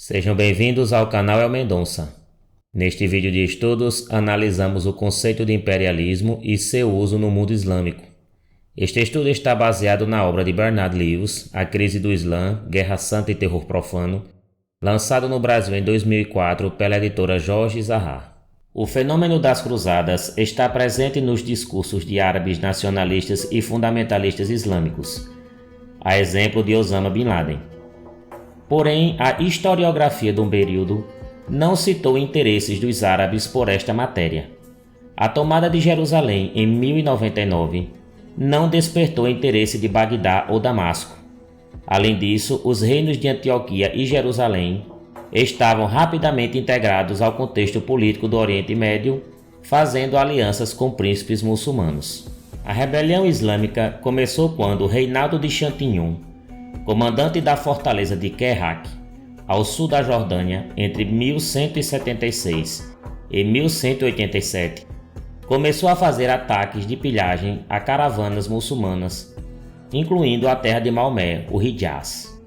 Sejam bem-vindos ao canal El Mendonça. Neste vídeo de estudos, analisamos o conceito de imperialismo e seu uso no mundo islâmico. Este estudo está baseado na obra de Bernard Lewis, A Crise do Islã, Guerra Santa e Terror Profano, lançado no Brasil em 2004 pela editora Jorge Zahar. O fenômeno das cruzadas está presente nos discursos de árabes nacionalistas e fundamentalistas islâmicos, a exemplo de Osama Bin Laden. Porém, a historiografia do período não citou interesses dos árabes por esta matéria. A tomada de Jerusalém em 1099 não despertou interesse de Bagdá ou Damasco. Além disso, os reinos de Antioquia e Jerusalém estavam rapidamente integrados ao contexto político do Oriente Médio, fazendo alianças com príncipes muçulmanos. A rebelião islâmica começou quando Reinaldo de Chantinhon, comandante da fortaleza de Kerak, ao sul da Jordânia, entre 1176 e 1187, começou a fazer ataques de pilhagem a caravanas muçulmanas, incluindo a terra de Maomé, o Hijaz.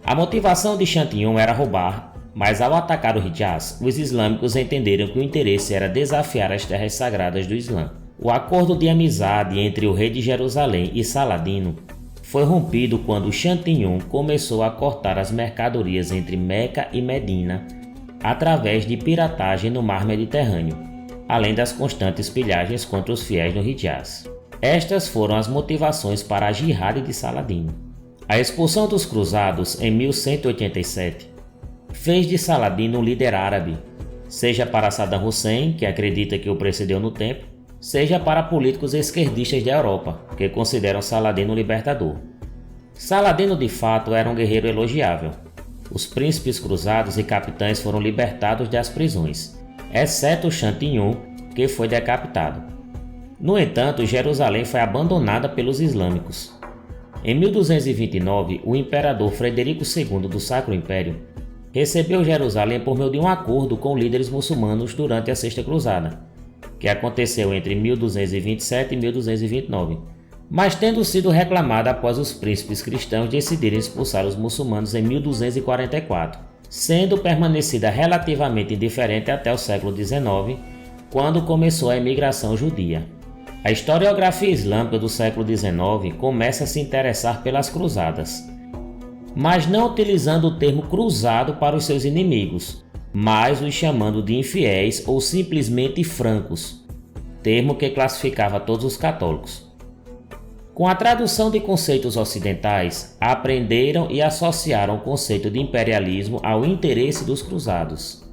A motivação de Chantinhon era roubar, mas ao atacar o Hijaz, os islâmicos entenderam que o interesse era desafiar as terras sagradas do Islã. O acordo de amizade entre o rei de Jerusalém e Saladino foi rompido quando Chantinhon começou a cortar as mercadorias entre Meca e Medina através de piratagem no mar Mediterrâneo, além das constantes pilhagens contra os fiéis no Hijaz. Estas foram as motivações para a Jihad de Saladino. A expulsão dos cruzados em 1187 fez de Saladino um líder árabe, seja para Saddam Hussein, que acredita que o precedeu no tempo, seja para políticos esquerdistas da Europa, que consideram Saladino um libertador. Saladino de fato era um guerreiro elogiável. Os príncipes cruzados e capitães foram libertados das prisões, exceto Chantinhon, que foi decapitado. No entanto, Jerusalém foi abandonada pelos islâmicos. Em 1229, o imperador Frederico II do Sacro Império recebeu Jerusalém por meio de um acordo com líderes muçulmanos durante a Sexta Cruzada, que aconteceu entre 1227 e 1229, mas tendo sido reclamada após os príncipes cristãos decidirem expulsar os muçulmanos em 1244, sendo permanecida relativamente indiferente até o século XIX, quando começou a imigração judia. A historiografia islâmica do século XIX começa a se interessar pelas cruzadas, mas não utilizando o termo cruzado para os seus inimigos, mas os chamando de infiéis ou simplesmente francos, termo que classificava todos os católicos. Com a tradução de conceitos ocidentais, aprenderam e associaram o conceito de imperialismo ao interesse dos cruzados.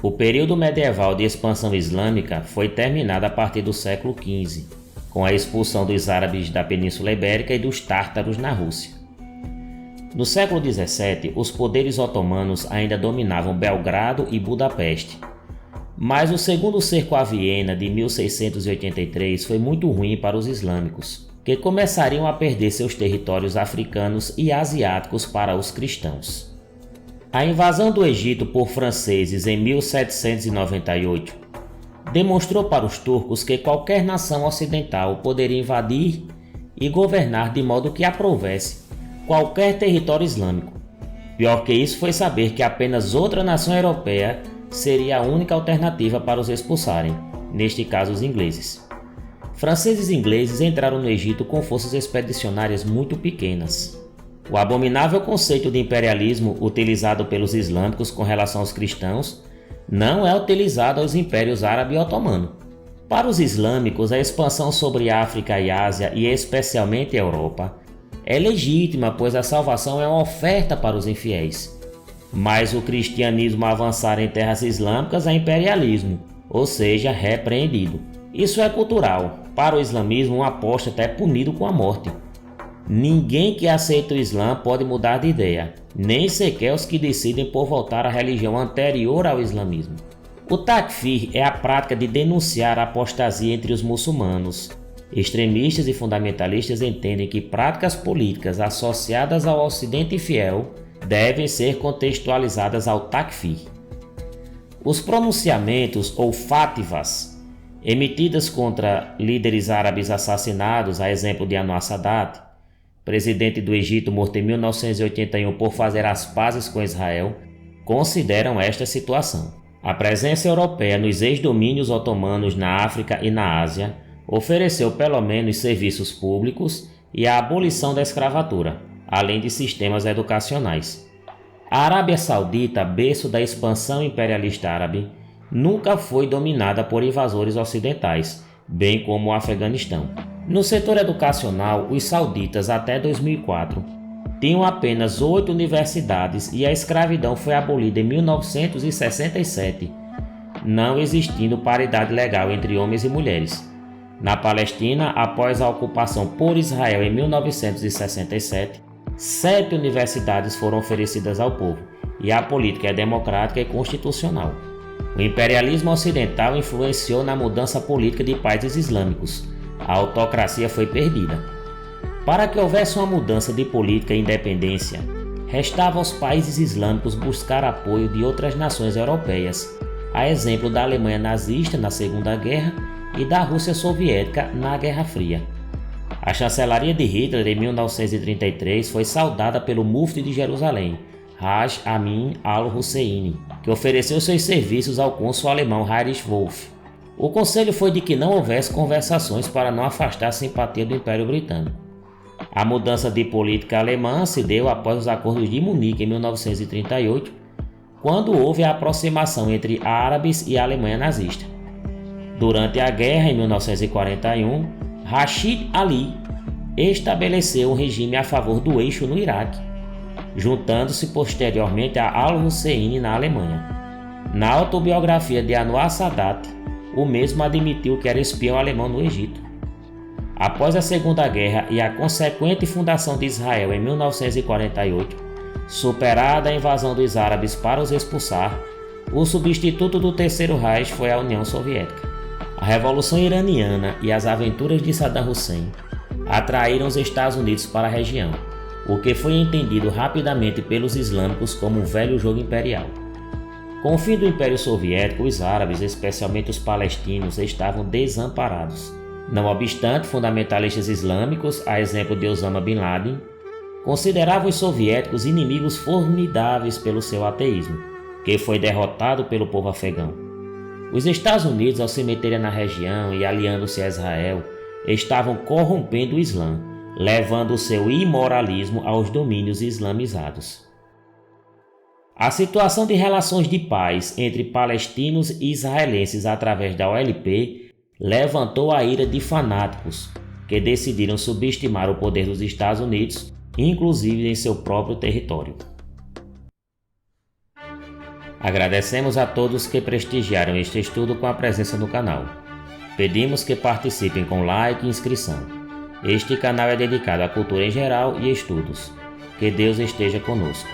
O período medieval de expansão islâmica foi terminado a partir do século XV, com a expulsão dos árabes da Península Ibérica e dos tártaros na Rússia. No século XVII, os poderes otomanos ainda dominavam Belgrado e Budapeste, mas o segundo cerco a Viena de 1683 foi muito ruim para os islâmicos, que começariam a perder seus territórios africanos e asiáticos para os cristãos. A invasão do Egito por franceses em 1798 demonstrou para os turcos que qualquer nação ocidental poderia invadir e governar de modo que aprovesse qualquer território islâmico. Pior que isso foi saber que apenas outra nação europeia seria a única alternativa para os expulsarem, neste caso os ingleses. Franceses e ingleses entraram no Egito com forças expedicionárias muito pequenas. O abominável conceito de imperialismo utilizado pelos islâmicos com relação aos cristãos não é utilizado aos impérios árabe e otomano. Para os islâmicos, a expansão sobre África e Ásia, e especialmente a Europa, é legítima, pois a salvação é uma oferta para os infiéis. Mas o cristianismo avançar em terras islâmicas é imperialismo, ou seja, repreendido. Isso é cultural. Para o islamismo, um apóstata é punido com a morte. Ninguém que aceita o Islã pode mudar de ideia, nem sequer os que decidem por voltar à religião anterior ao islamismo. O takfir é a prática de denunciar a apostasia entre os muçulmanos. Extremistas e fundamentalistas entendem que práticas políticas associadas ao Ocidente infiel devem ser contextualizadas ao takfir. Os pronunciamentos ou fatvas emitidas contra líderes árabes assassinados, a exemplo de Anwar Sadat, presidente do Egito morto em 1981 por fazer as pazes com Israel, consideram esta situação. A presença europeia nos ex-domínios otomanos na África e na Ásia ofereceu pelo menos serviços públicos e a abolição da escravatura, além de sistemas educacionais. A Arábia Saudita, berço da expansão imperialista árabe, nunca foi dominada por invasores ocidentais, bem como o Afeganistão. No setor educacional, os sauditas até 2004 tinham apenas 8 universidades e a escravidão foi abolida em 1967, não existindo paridade legal entre homens e mulheres. Na Palestina, após a ocupação por Israel em 1967, 7 universidades foram oferecidas ao povo e a política é democrática e constitucional. O imperialismo ocidental influenciou na mudança política de países islâmicos. A autocracia foi perdida. Para que houvesse uma mudança de política e independência, restava aos países islâmicos buscar apoio de outras nações europeias, a exemplo da Alemanha nazista na Segunda Guerra e da Rússia soviética na Guerra Fria. A chancelaria de Hitler em 1933 foi saudada pelo mufti de Jerusalém, Haj Amin al-Husseini, que ofereceu seus serviços ao cônsul alemão Heinrich Wolff. O conselho foi de que não houvesse conversações para não afastar a simpatia do Império Britânico. A mudança de política alemã se deu após os acordos de Munique em 1938, quando houve a aproximação entre árabes e a Alemanha nazista. Durante a guerra, em 1941, Rashid Ali estabeleceu um regime a favor do eixo no Iraque, juntando-se posteriormente a al-Husseini na Alemanha. Na autobiografia de Anwar Sadat, o mesmo admitiu que era espião alemão no Egito. Após a Segunda Guerra e a consequente fundação de Israel em 1948, superada a invasão dos árabes para os expulsar, o substituto do Terceiro Reich foi a União Soviética. A Revolução Iraniana e as aventuras de Saddam Hussein atraíram os Estados Unidos para a região, o que foi entendido rapidamente pelos islâmicos como um velho jogo imperial. Com o fim do Império Soviético, os árabes, especialmente os palestinos, estavam desamparados. Não obstante, fundamentalistas islâmicos, a exemplo de Osama Bin Laden, consideravam os soviéticos inimigos formidáveis pelo seu ateísmo, que foi derrotado pelo povo afegão. Os Estados Unidos, ao se meterem na região e aliando-se a Israel, estavam corrompendo o Islã, levando o seu imoralismo aos domínios islamizados. A situação de relações de paz entre palestinos e israelenses através da OLP levantou a ira de fanáticos que decidiram subestimar o poder dos Estados Unidos, inclusive em seu próprio território. Agradecemos a todos que prestigiaram este estudo com a presença no canal. Pedimos que participem com like e inscrição. Este canal é dedicado à cultura em geral e estudos. Que Deus esteja conosco.